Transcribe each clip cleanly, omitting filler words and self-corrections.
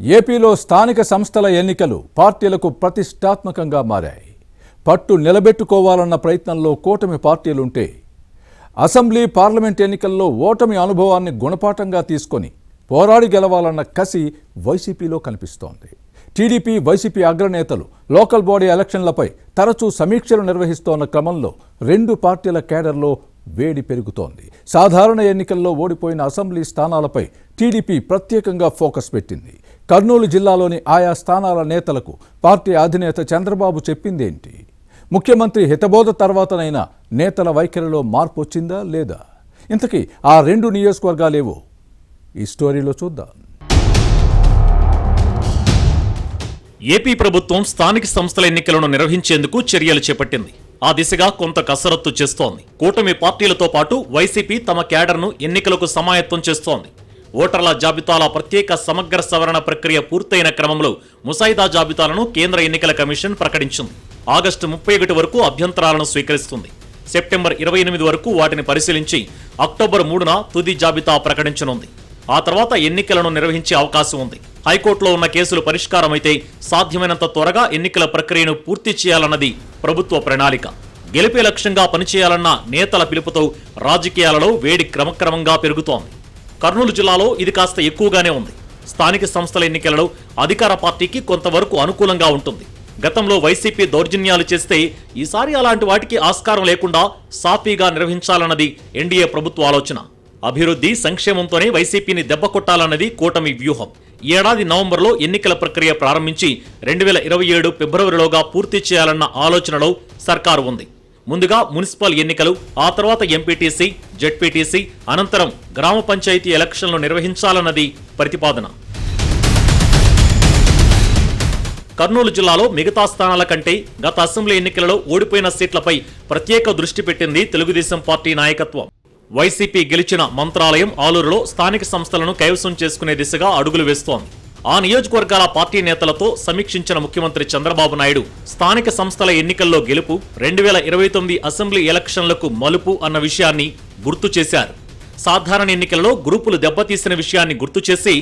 ఏపీలో స్థానిక సంస్థల ఎన్నికలు పార్టీలకు ప్రతిష్టాత్మకంగా మారాయి. పట్టు నిలబెట్టుకోవాలన్న ప్రయత్నంలో కూటమి పార్టీలుంటే అసెంబ్లీ పార్లమెంట్ ఎన్నికల్లో ఓటమి అనుభవాన్ని గుణపాఠంగా తీసుకొని పోరాడి గెలవాలన్న కసి వైసీపీలో కనిపిస్తోంది. టీడీపీ, వైసీపీ అగ్రనేతలు లోకల్ బాడీ ఎలక్షన్లపై తరచూ సమీక్షలు నిర్వహిస్తోన్న క్రమంలో రెండు పార్టీల కేడర్లో వేడి పెరుగుతోంది. సాధారణ ఎన్నికల్లో ఓడిపోయిన అసెంబ్లీ స్థానాలపై టీడీపీ ప్రత్యేకంగా ఫోకస్ పెట్టింది. కర్నూలు జిల్లాలోని ఆయా స్థానాల నేతలకు పార్టీ అధినేత చంద్రబాబు చెప్పిందేంటి? ముఖ్యమంత్రి హితబోధ తర్వాతనైనా నేతల వైఖరిలో మార్పు వచ్చిందా లేదా? ఇంతకీ ఆ రెండు నియోజకవర్గాలేవో ఈ స్టోరీలో చూద్దాం. ఏపీ ప్రభుత్వం స్థానిక సంస్థల ఎన్నికలను నిర్వహించేందుకు చర్యలు చేపట్టింది. ఆ దిశగా కొంత కసరత్తు చేస్తోంది. కూటమి పార్టీలతో పాటు వైసీపీ తమ క్యాడర్ను ఎన్నికలకు సమాయత్తం చేస్తోంది. ఓటర్ల జాబితాల ప్రత్యేక సమగ్ర సవరణ ప్రక్రియ పూర్తయిన క్రమంలో ముసాయిదా జాబితాలను కేంద్ర ఎన్నికల కమిషన్ ప్రకటించింది. ఆగస్టు 31 వరకు అభ్యంతరాలను స్వీకరిస్తుంది. సెప్టెంబర్ 28 వరకు వాటిని పరిశీలించి అక్టోబర్ 3న తుది జాబితా ప్రకటించనుంది. ఆ తర్వాత ఎన్నికలను నిర్వహించే అవకాశం ఉంది. హైకోర్టులో ఉన్న కేసులు పరిష్కారమైతే సాధ్యమైనంత త్వరగా ఎన్నికల ప్రక్రియను పూర్తి చేయాలన్నది ప్రభుత్వ ప్రణాళిక. గెలిపే లక్ష్యంగా పనిచేయాలన్న నేతల పిలుపుతో రాజకీయాలలో వేడి క్రమక్రమంగా పెరుగుతోంది. కర్నూలు జిల్లాలో ఇది కాస్త ఎక్కువగానే ఉంది. స్థానిక సంస్థల ఎన్నికలలో అధికార పార్టీకి కొంతవరకు అనుకూలంగా ఉంటుంది. గతంలో వైసీపీ దౌర్జన్యాలు చేస్తే ఈసారి అలాంటి వాటికి ఆస్కారం లేకుండా సాఫీగా నిర్వహించాలన్నది ఎన్డీఏ ప్రభుత్వ ఆలోచన. అభివృద్ధి, సంక్షేమంతోనే వైసీపీని దెబ్బకొట్టాలన్నది కూటమి వ్యూహం. ఈ ఏడాది నవంబర్లో ఎన్నికల ప్రక్రియ ప్రారంభించి 2027 ఫిబ్రవరిలోగా పూర్తి చేయాలన్న ఆలోచనలో సర్కారు ఉంది. ముందుగా మున్సిపల్ ఎన్నికలు, ఆ తర్వాత ఎంపీటీసీ, జెడ్పీటీసీ, అనంతరం గ్రామ పంచాయతీ ఎలక్షన్లు నిర్వహించాలన్నది ప్రతిపాదన. కర్నూలు జిల్లాలో మిగతా స్థానాల కంటే గత అసెంబ్లీ ఎన్నికలలో ఓడిపోయిన సీట్లపై ప్రత్యేక దృష్టి పెట్టింది తెలుగుదేశం పార్టీ నాయకత్వం. వైసీపీ గెలిచిన మంత్రాలయం, ఆలూరులో స్థానిక సంస్థలను కైవసం చేసుకునే దిశగా అడుగులు వేస్తోంది. ఆ నియోజకవర్గాల పార్టీ నేతలతో సమీక్షించిన ముఖ్యమంత్రి చంద్రబాబు నాయుడు స్థానిక సంస్థల ఎన్నికల్లో గెలుపు 2029 అసెంబ్లీ ఎలక్షన్లకు మలుపు అన్న విషయాన్ని గుర్తు చేశారు. సాధారణ ఎన్నికలలో గ్రూపులు దెబ్బతీసిన విషయాన్ని గుర్తు చేసి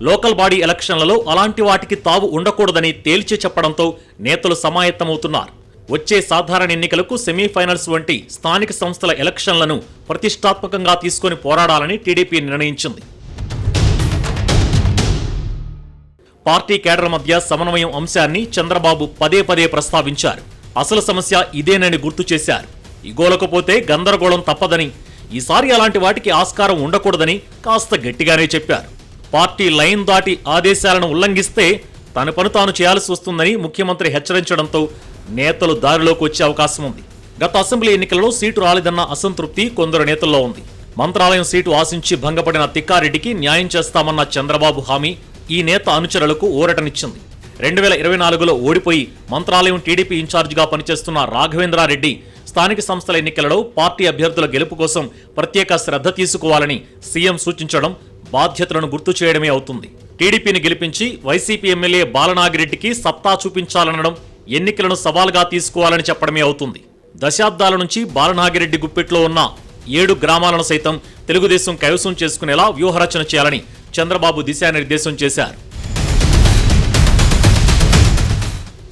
లోకల్ బాడీ ఎలక్షన్లలో అలాంటి వాటికి తావు ఉండకూడదని తేల్చి చెప్పడంతో నేతలు సమాయత్తమవుతున్నారు. వచ్చే సాధారణ ఎన్నికలకు సెమీఫైనల్స్ వంటి స్థానిక సంస్థల ఎలక్షన్లను ప్రతిష్టాత్మకంగా తీసుకొని పోరాడాలని టీడీపీ నిర్ణయించింది. పార్టీ కేడర్ మధ్య సమన్వయం అంశాన్ని చంద్రబాబు పదే పదే ప్రస్తావించారు. అసలు సమస్య ఇదేనని గుర్తు చేశారు. ఇగోలకపోతే గందరగోళం తప్పదని, ఈసారి అలాంటి వాటికి ఆస్కారం ఉండకూడదని కాస్త గట్టిగానే చెప్పారు. పార్టీ లైన్ దాటి ఆదేశాలను ఉల్లంఘిస్తే తన పని తాను చేయాల్సి వస్తుందని ముఖ్యమంత్రి హెచ్చరించడంతో నేతలు దారిలోకి వచ్చే అవకాశం ఉంది. గత అసెంబ్లీ ఎన్నికలలో సీటు రాలేదన్న అసంతృప్తి కొందరు నేతల్లో ఉంది. మంత్రాలయం సీటు ఆశించి భంగపడిన తిక్కారెడ్డికి న్యాయం చేస్తామన్న చంద్రబాబు హామీ ఈ నేత అనుచరులకు ఊరటనిచ్చింది. 2024లో ఓడిపోయి మంత్రాలయం టీడీపీ ఇన్ఛార్జిగా పనిచేస్తున్న రాఘవేంద్రారెడ్డి స్థానిక సంస్థల ఎన్నికలలో పార్టీ అభ్యర్థుల గెలుపు కోసం ప్రత్యేక శ్రద్ధ తీసుకోవాలని సీఎం సూచించడం బాధ్యతలను గుర్తు చేయడమే అవుతుంది. టీడీపీని గెలిపించి వైసీపీ ఎమ్మెల్యే బాలనాగిరెడ్డికి సత్తా చూపించాలనడం, ఎన్నికలను సవాల్గా తీసుకోవాలని చెప్పడమే అవుతుంది. దశాబ్దాల నుంచి బాలనాగిరెడ్డి గుప్పిట్లో ఉన్న 7 గ్రామాలను సైతం తెలుగుదేశం కైవసం చేసుకునేలా వ్యూహరచన చేయాలని చంద్రబాబు దిశానిర్దేశం చేశారు.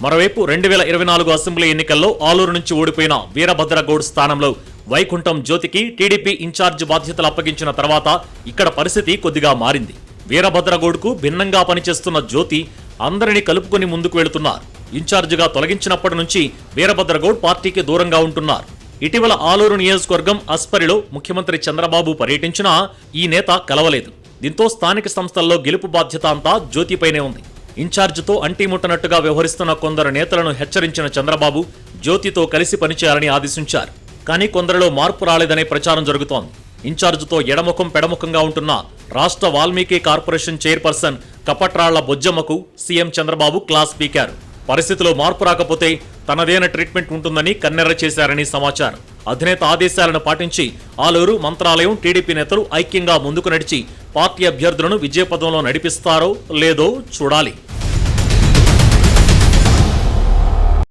మరోవైపు 2024 అసెంబ్లీ ఎన్నికల్లో ఆలూరు నుంచి ఓడిపోయిన వీరభద్రగౌడ్ స్థానంలో వైకుంఠం జ్యోతికి టీడీపీ ఇన్ఛార్జ్ బాధ్యతలు అప్పగించిన తర్వాత ఇక్కడ పరిస్థితి కొద్దిగా మారింది. వీరభద్రగౌడ్కు భిన్నంగా పనిచేస్తున్న జ్యోతి అందరినీ కలుపుకొని ముందుకు వెళుతున్నారు. ఇన్ఛార్జిగా తొలగించినప్పటి నుంచి వీరభద్రగౌడ్ పార్టీకి దూరంగా ఉంటున్నారు. ఇటీవల ఆలూరు నియోజకవర్గం అస్పరిలో ముఖ్యమంత్రి చంద్రబాబు పర్యటించినా ఈ నేత కలవలేదు. దీంతో స్థానిక సంస్థల్లో గెలుపు బాధ్యత అంతా జ్యోతిపైనే ఉంది. ఇన్ఛార్జితో అంటిముట్టనట్టుగా వ్యవహరిస్తున్న కొందరు నేతలను హెచ్చరించిన చంద్రబాబు జ్యోతితో కలిసి పనిచేయాలని ఆదేశించారు. కానీ కొందరిలో మార్పు రాలేదనే ప్రచారం జరుగుతోంది. ఇన్ఛార్జితో ఎడముఖం పెడముఖంగా ఉంటున్న రాష్ట్ర వాల్మీకి కార్పొరేషన్ చైర్పర్సన్ కపట్రాళ్ల బొజ్జమ్మకు సీఎం చంద్రబాబు క్లాస్ పీకారు. పరిస్థితిలో మార్పు రాకపోతే తనదైన ట్రీట్మెంట్ ఉంటుందని కన్నెర్ర చేశారని సమాచారం. అధినేత ఆదేశాలను పాటించి ఆలూరు, మంత్రాలయం టీడీపీ నేతలు ఐక్యంగా ముందుకు నడిచి పార్టీ అభ్యర్థులను విజయపథంలో నడిపిస్తారో లేదో చూడాలి.